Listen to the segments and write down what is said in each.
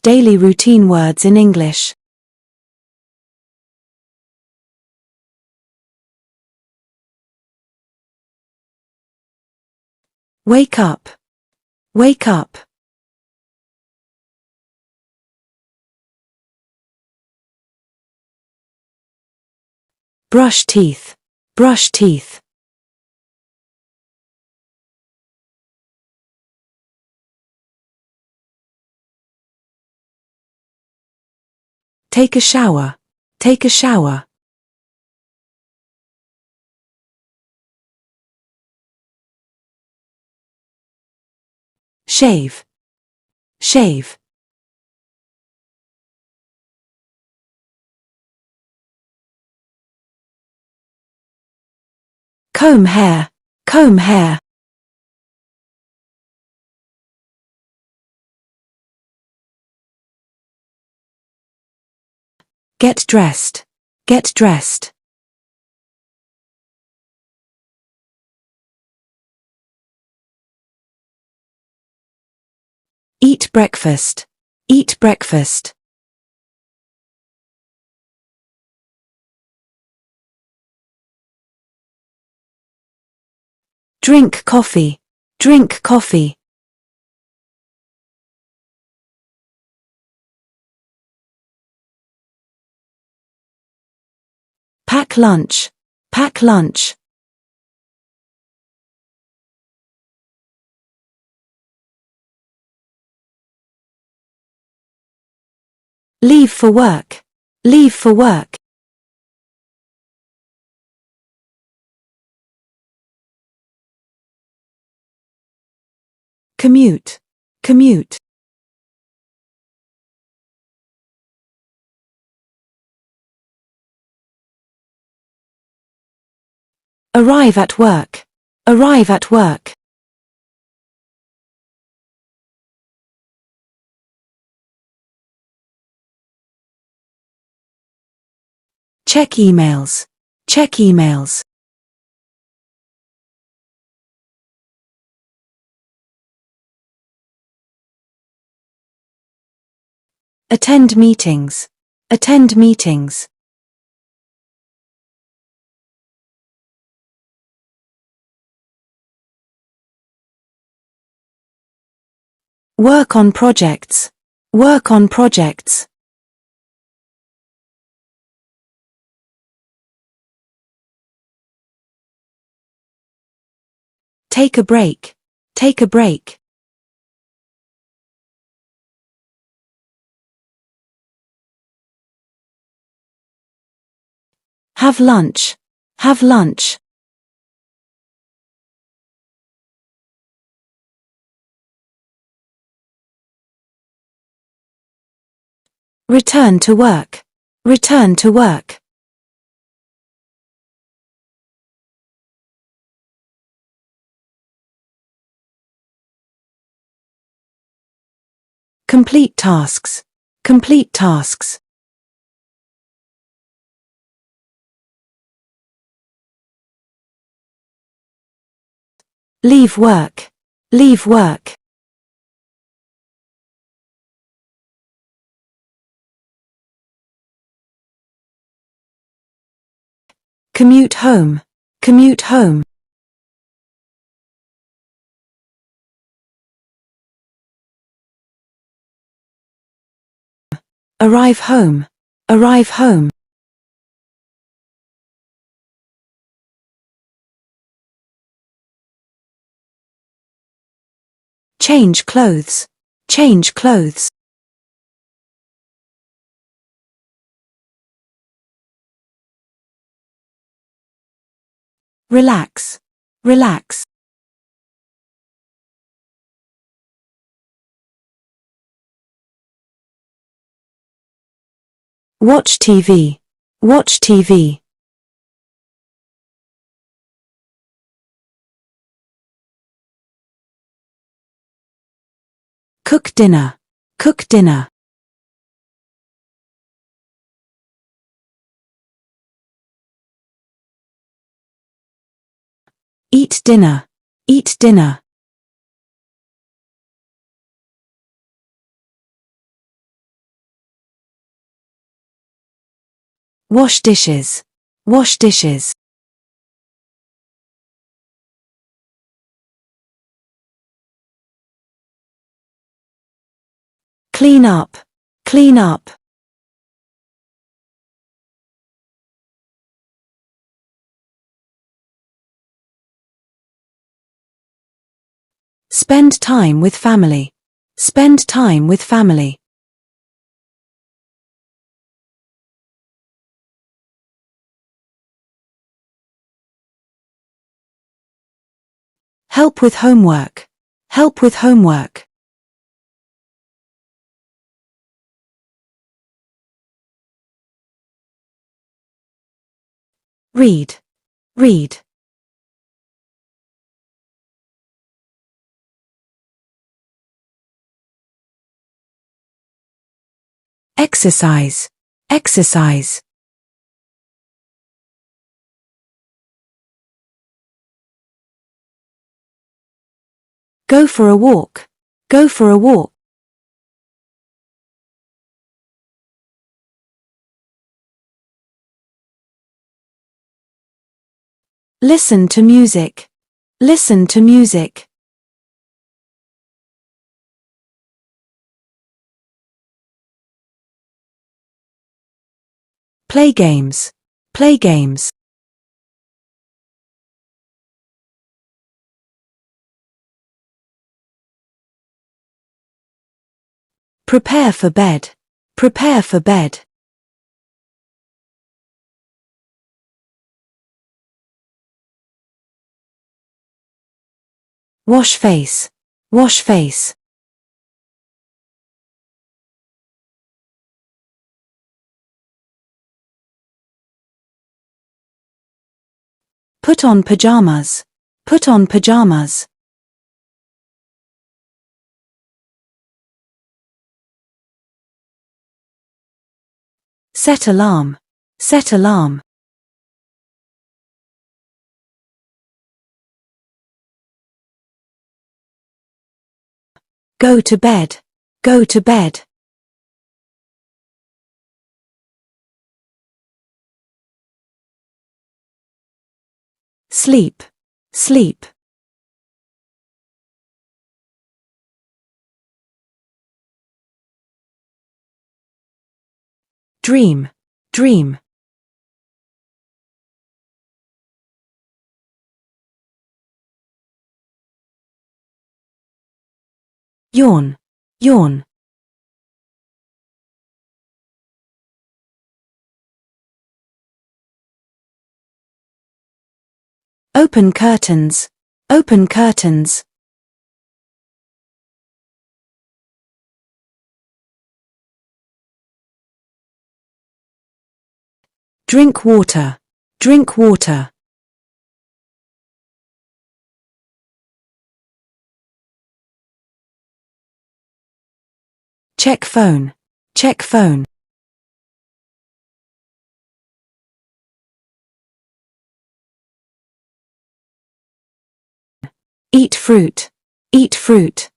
Daily routine words in English. Wake up. Wake up. Brush teeth. Brush teeth. Take a shower. Take a shower. Shave. Shave. Comb hair. Comb hair. Get dressed. Get dressed. Eat breakfast. Eat breakfast. Drink coffee. Drink coffee. Pack lunch. Pack lunch. Leave for work. Leave for work. Commute. Commute. Arrive at work. Arrive at work. Check emails. Check emails. Attend meetings. Attend meetings. Work on projects. Work on projects. Take a break. Take a break. Have lunch. Have lunch. Return to work. Return to work. Complete tasks. Complete tasks. Leave work. Leave work. Commute home. Commute home. Arrive home. Arrive home. Change clothes. Change clothes. Relax. Relax. Watch TV. Watch TV. Cook dinner. Cook dinner. Eat dinner. Eat dinner. Wash dishes. Wash dishes. Clean up. Clean up. Spend time with family. Spend time with family. Help with homework. Help with homework. Read. Read. Exercise. Exercise. Go for a walk. Go for a walk. Listen to music. Listen to music. Play games. Play games. Prepare for bed. Prepare for bed. Wash face. Wash face. Put on pajamas. Put on pajamas. Set alarm. Set alarm. Go to bed. Go to bed. Sleep. Sleep. Dream. Dream. Yawn. Yawn. Open curtains. Open curtains. Drink water. Drink water. Check phone. Check phone. Eat fruit. Eat fruit.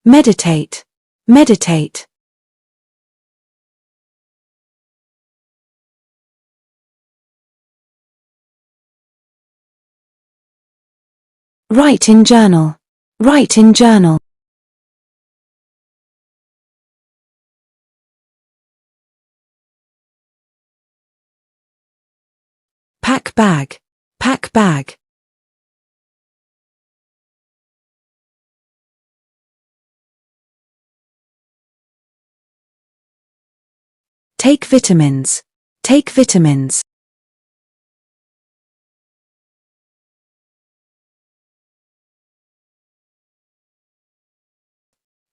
Meditate. Meditate. Write in journal. Write in journal. Pack bag. Pack bag. Take vitamins. Take vitamins.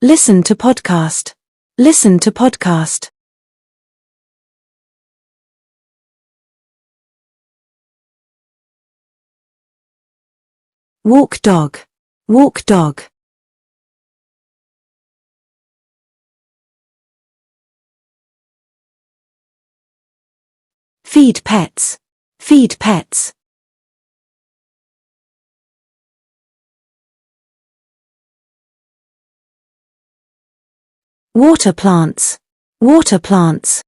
Listen to podcast. Listen to podcast. Walk dog. Walk dog. Feed pets. Feed pets. Water plants. Water plants.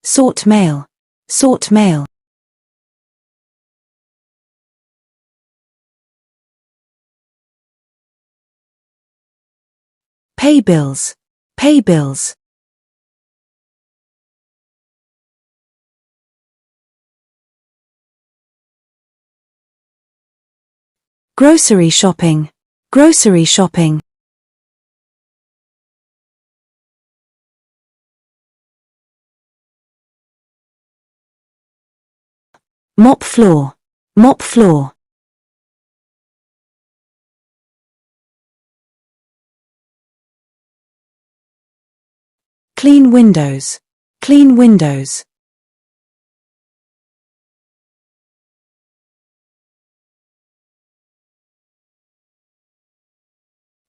Sort mail. Sort mail. Pay bills. Pay bills. Grocery shopping. Grocery shopping. Mop floor. Mop floor. Clean windows. Clean windows.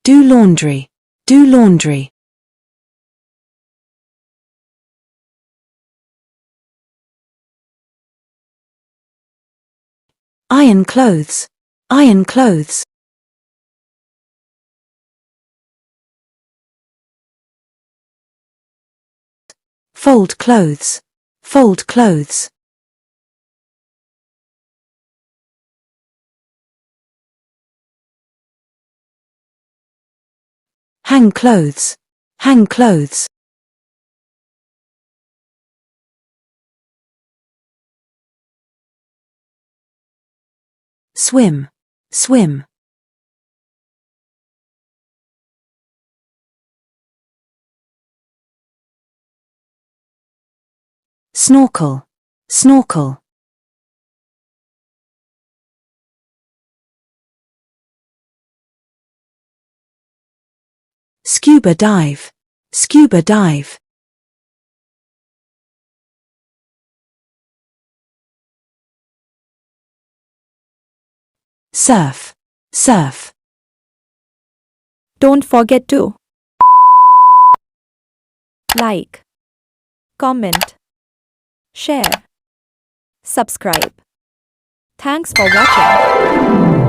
Do laundry. Do laundry. Iron clothes. Iron clothes. Fold clothes. Fold clothes. Hang clothes. Hang clothes. Swim. Swim. Snorkel. Snorkel. Scuba dive. Scuba dive. Surf. Surf. Don't forget to like, comment, share, subscribe. Thanks for watching.